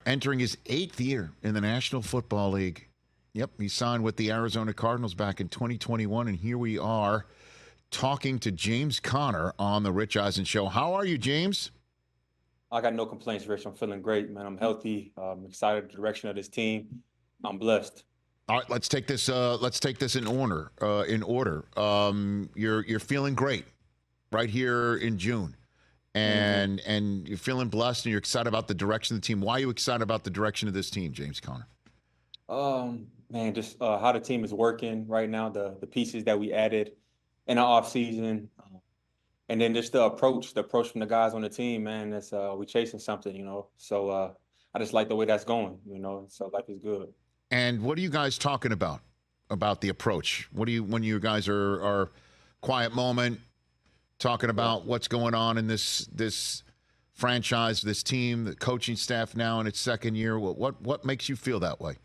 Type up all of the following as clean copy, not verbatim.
entering his 8th year in the National Football League. Yep, he signed with the Arizona Cardinals back in 2021, and here we are talking to James Conner on the Rich Eisen Show. How are you, James? I got no complaints, Rich. I'm feeling great, man. I'm healthy. I'm excited the direction of this team. I'm blessed. All right, let's take this. Let's take this in order. You're feeling great right here in June, and you're feeling blessed, and you're excited about the direction of the team. Why are you excited about the direction of this team, James Conner? Man, just how the team is working right now. The pieces that we added in the offseason, and then just the approach from the guys on the team, man. That's we chasing something, So I just like the way that's going, So life is good. And what are you guys talking about the approach? What do you, when you guys are quiet moment, talking about what's going on in this franchise, this team, the coaching staff now in its second year? What makes you feel that way?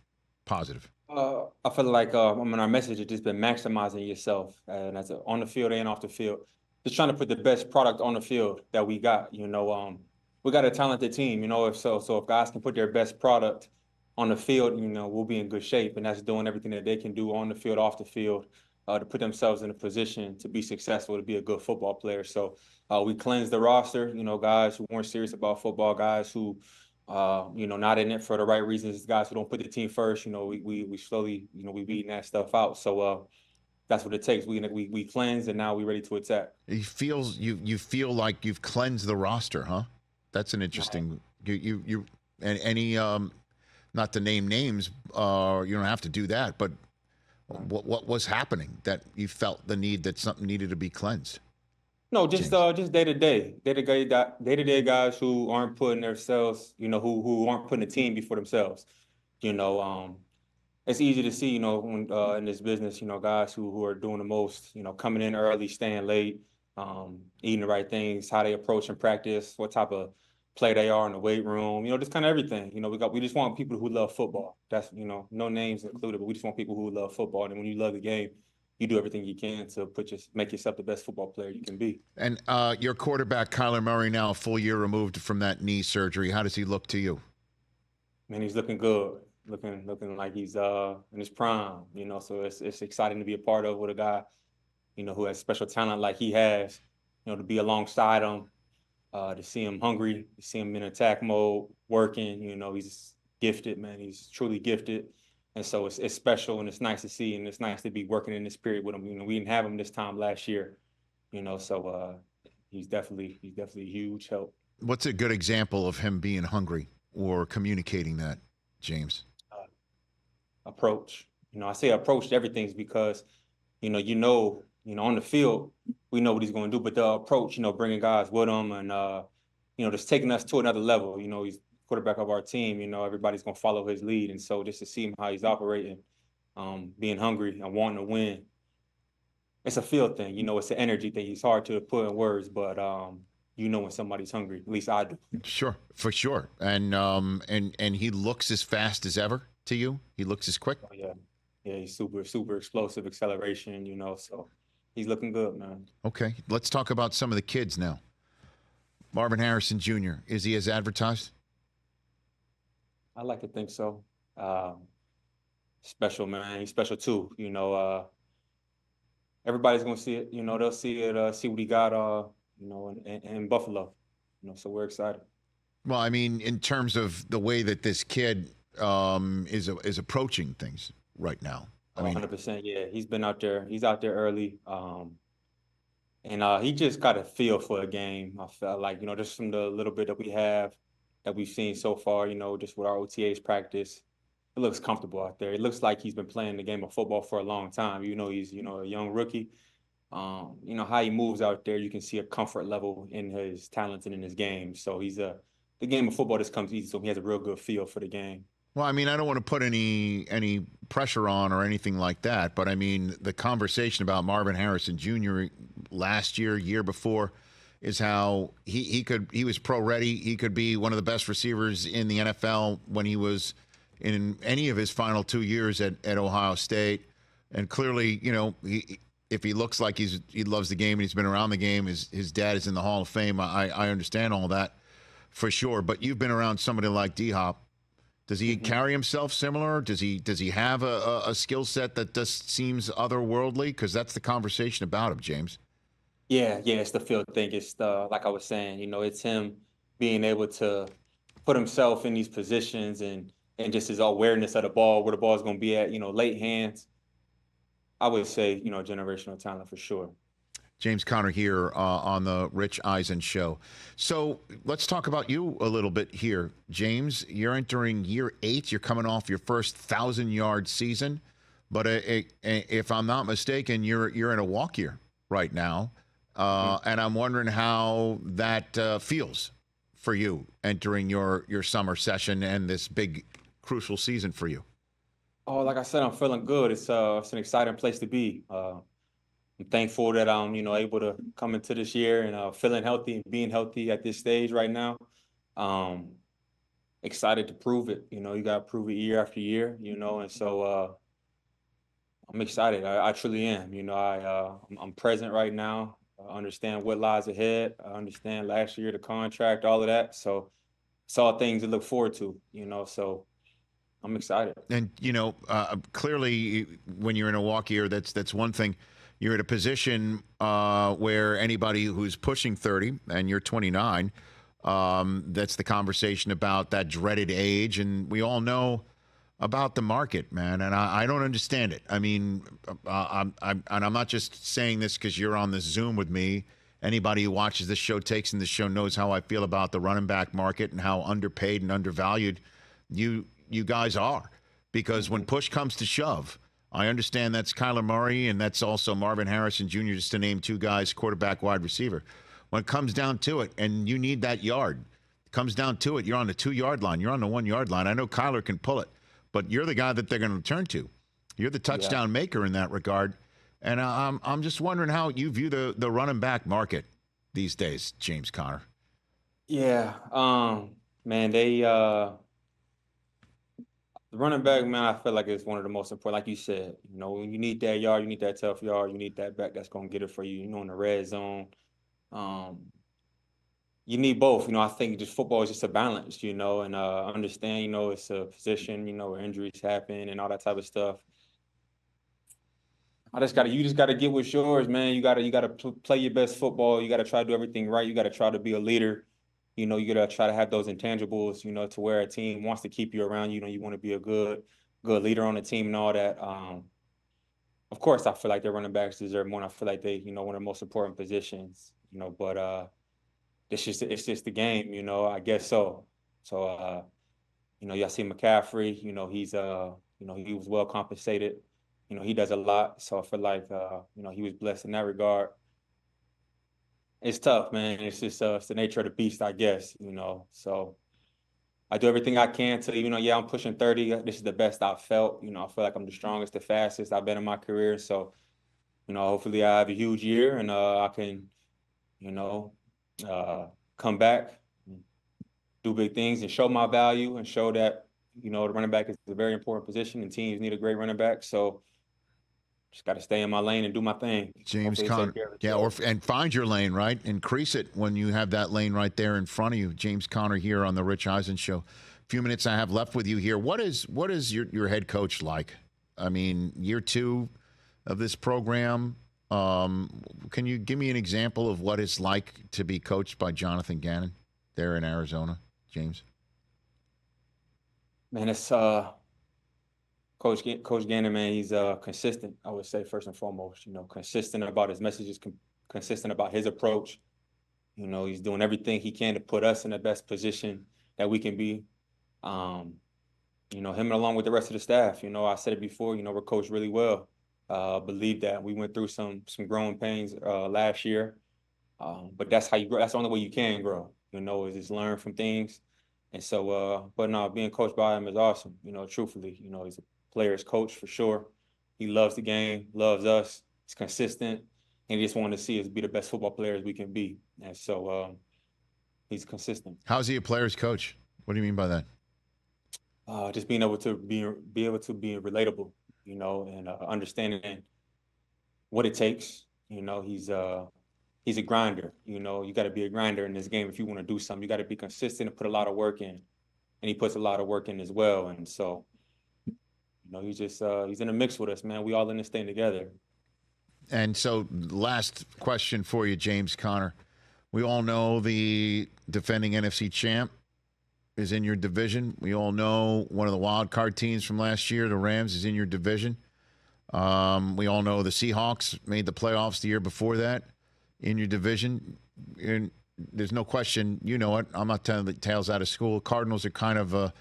Positive. I feel like our message has just been maximizing yourself, and that's on the field and off the field. Just trying to put the best product on the field that we got. We got a talented team. If guys can put their best product on the field, we'll be in good shape, and that's doing everything that they can do on the field, off the field, to put themselves in a position to be successful, to be a good football player. So we cleansed the roster, guys who weren't serious about football, guys who, not in it for the right reasons, guys who don't put the team first. We slowly, we beating that stuff out. So that's what it takes. We cleanse, and now we're ready to attack. You feel like you've cleansed the roster, huh? That's an interesting. Not to name names, you don't have to do that, but what was happening that you felt the need that something needed to be cleansed? No, just day-to-day guys who aren't putting themselves, who aren't putting the team before themselves. It's easy to see, when in this business, guys who are doing the most, coming in early, staying late, eating the right things, how they approach and practice, what type of play they are in the weight room, just kind of everything. We just want people who love football. That's, no names included, but we just want people who love football. And when you love the game, you do everything you can to make yourself the best football player you can be. And your quarterback, Kyler Murray, now a full year removed from that knee surgery. How does he look to you? Man, he's looking good, looking like he's in his prime. So it's exciting to be a part of with a guy, who has special talent like he has. To be alongside him. To see him hungry, to see him in attack mode, working, he's gifted, man. He's truly gifted. And so it's special, and it's nice to see, and it's nice to be working in this period with him. We didn't have him this time last year, so he's definitely a huge help. What's a good example of him being hungry or communicating that, James? Approach. I say approach to everything because, on the field, we know what he's going to do, but the approach, bringing guys with him and, just taking us to another level. He's quarterback of our team, everybody's going to follow his lead. And so just to see him, how he's operating, being hungry and wanting to win, it's a feel thing, it's an energy thing. It's hard to put in words, but, when somebody's hungry, at least I do. Sure, for sure. And he looks as fast as ever to you? He looks as quick? Oh, yeah. Yeah, he's super, super explosive acceleration, so he's looking good, man. Okay, let's talk about some of the kids now. Marvin Harrison Jr., is he as advertised? I like to think so. Special, man. He's special too. Everybody's gonna see it. They'll see it. See what he got. In Buffalo. So we're excited. Well, I mean, in terms of the way that this kid is approaching things right now. I mean, 100%. Yeah, he's been out there. He's out there early. And he just got a feel for a game. I felt like, just from the little bit that we've seen so far, just with our OTAs practice, it looks comfortable out there. It looks like he's been playing the game of football for a long time. He's, a young rookie. How he moves out there, you can see a comfort level in his talents and in his game. So the game of football just comes easy, so he has a real good feel for the game. Well, I mean, I don't want to put any pressure on or anything like that, but I mean, the conversation about Marvin Harrison Jr. last year before, is how he was pro ready. He could be one of the best receivers in the NFL when he was in any of his final 2 years at Ohio State. And clearly, if he looks like he loves the game and he's been around the game, his dad is in the Hall of Fame. I understand all that for sure. But you've been around somebody like D-Hop, Does he carry himself similar? Does he have a skill set that just seems otherworldly? Because that's the conversation about him, James. Yeah, yeah, it's the field thing. It's like I was saying, it's him being able to put himself in these positions and just his awareness of the ball, where the ball is going to be at, late hands. I would say, generational talent for sure. James Conner here on the Rich Eisen Show. So let's talk about you a little bit here, James. You're entering year 8. You're coming off your first 1,000-yard season, but if I'm not mistaken, you're in a walk year right now, and I'm wondering how that feels for you entering your summer session and this big crucial season for you. Oh, like I said, I'm feeling good. It's an exciting place to be. I'm thankful that I'm, able to come into this year and feeling healthy and being healthy at this stage right now. Excited to prove it. You got to prove it year after year, and so I'm excited. I truly am. I'm present right now. I understand what lies ahead. I understand last year, the contract, all of that. So it's all things to look forward to, so I'm excited. And, clearly when you're in a walk year, that's one thing. You're at a position where anybody who's pushing 30 and you're 29, that's the conversation about that dreaded age. And we all know about the market, man. And I don't understand it. I mean, and I'm not just saying this because you're on this Zoom with me. Anybody who watches this show, takes in this show, knows how I feel about the running back market and how underpaid and undervalued you guys are. Because when push comes to shove, I understand that's Kyler Murray and that's also Marvin Harrison Jr., just to name 2 guys, quarterback, wide receiver. When it comes down to it, and you need that yard, it comes down to it, you're on the 2-yard line. You're on the 1-yard line. I know Kyler can pull it, but you're the guy that they're going to turn to. You're the touchdown maker in that regard. And I'm just wondering how you view the running back market these days, James Conner. Yeah, man, the running back, man, I feel like it's one of the most important. Like you said, when you need that yard, you need that tough yard, you need that back that's going to get it for you, in the red zone. You need both. I think just football is just a balance, and understand, it's a position, where injuries happen and all that type of stuff. You just gotta get what's yours, man. You gotta play your best football. You gotta try to do everything right. You gotta try to be a leader. You gotta try to have those intangibles, to where a team wants to keep you around. You want to be a good leader on the team and all that. Of course, I feel like their running backs deserve more. And I feel like they, one of the most important positions. But it's just the game. I guess so. So y'all see McCaffrey. He's he was well compensated. He does a lot. So I feel like he was blessed in that regard. It's tough, man. It's just it's the nature of the beast, I guess, So I do everything I can to, I'm pushing 30. This is the best I've felt. I feel like I'm the strongest, the fastest I've been in my career. So, hopefully I have a huge year and I can, come back, do big things and show my value and show that, the running back is a very important position and teams need a great running back. So just got to stay in my lane and do my thing. James Conner, and find your lane, right? Increase it when you have that lane right there in front of you. James Conner here on the Rich Eisen Show. A few minutes I have left with you here. What is your head coach like? I mean, year 2 of this program. Can you give me an example of what it's like to be coached by Jonathan Gannon there in Arizona, James? Man, it's Coach Gannon, man, he's consistent, I would say, first and foremost, consistent about his messages, consistent about his approach. He's doing everything he can to put us in the best position that we can be. Him along with the rest of the staff, I said it before, we're coached really well. Believe that we went through some growing pains last year. But that's how you grow. That's the only way you can grow, is just learn from things. And so, but no, being coached by him is awesome. Truthfully, he's a player's coach for sure. He loves the game, loves us. He's consistent, and he just wanted to see us be the best football players we can be. And so, he's consistent. How's he a player's coach? What do you mean by that? Just being able to be relatable, and understanding what it takes. He's a grinder. You got to be a grinder in this game if you want to do something. You got to be consistent and put a lot of work in. and he puts a lot of work in as well. And so, you know, he's in the mix with us, man. We all in this thing together. And so, last question for you, James Conner. We all know the defending NFC champ is in your division. We all know one of the wild card teams from last year, the Rams, is in your division. We all know the Seahawks made the playoffs the year before that in your division. And there's no question, you know it. I'm not telling the tales out of school. Cardinals are kind of a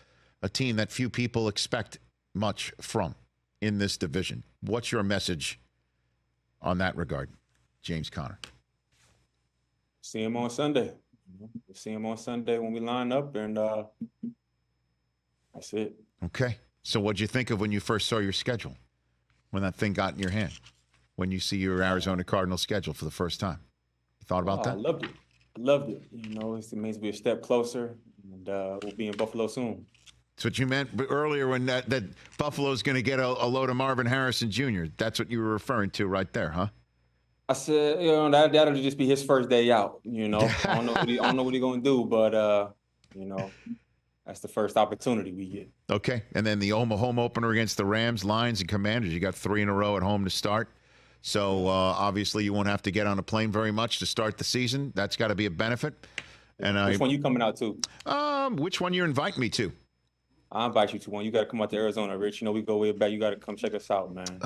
team that few people expect much from in this division. What's your message on that regard, James Conner? See him on Sunday. We'll see him on Sunday when we line up, and that's it. Okay. So what'd you think of when you first saw your schedule, when that thing got in your hand, when you see your Arizona Cardinals schedule for the first time? You thought about that? I loved it. I loved it. You know, it means we're a step closer, and we'll be in Buffalo soon. That's what you meant earlier when that Buffalo's going to get a load of Marvin Harrison Jr. That's what you were referring to right there, huh? I said, you know, that'll just be his first day out. You know, I don't know what he's gonna do, but you know, that's the first opportunity we get. Okay, and then the home opener against the Rams, Lions, and Commanders. You got 3 in a row at home to start. So obviously you won't have to get on a plane very much to start the season. That's got to be a benefit. And which one you coming out to? Which one you invite me to? I'll invite you to one. You got to come out to Arizona, Rich. You know we go way back. You got to come check us out, man.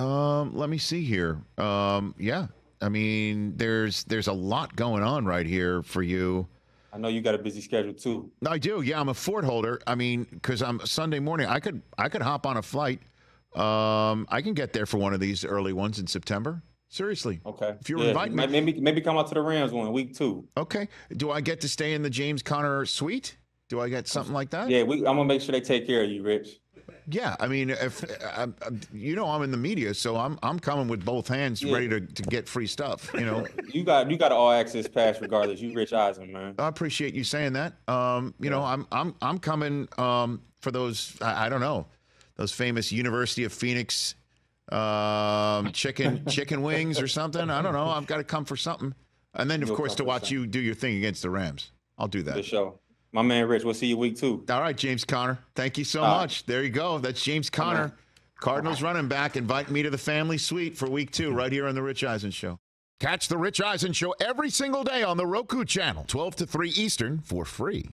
Let me see here. Yeah. I mean, there's a lot going on right here for you. I know you got a busy schedule too. I do. Yeah, I'm a Ford holder. I mean, because I'm Sunday morning, I could hop on a flight. I can get there for one of these early ones in September. Seriously. Okay. If you're inviting me, maybe come out to the Rams one week 2. Okay. Do I get to stay in the James Conner suite? Do I get something like that? Yeah, I'm gonna make sure they take care of you, Rich. Yeah, I mean, if you know, I'm in the media, so I'm coming with both hands, ready to get free stuff. You know, you got an all access pass regardless. You Rich Eisen, man. I appreciate you saying that. You know, I'm coming for those. I don't know, those famous University of Phoenix chicken wings or something. I don't know. I've got to come for something, and then of course to watch you do your thing against the Rams. I'll do that. For sure. My man, Rich, we'll see you week 2. All right, James Conner. Thank you so much. There you go. That's James Conner, Cardinals running back. Invite me to the family suite for week 2 right here on The Rich Eisen Show. Catch The Rich Eisen Show every single day on the Roku channel, 12 to 3 Eastern for free.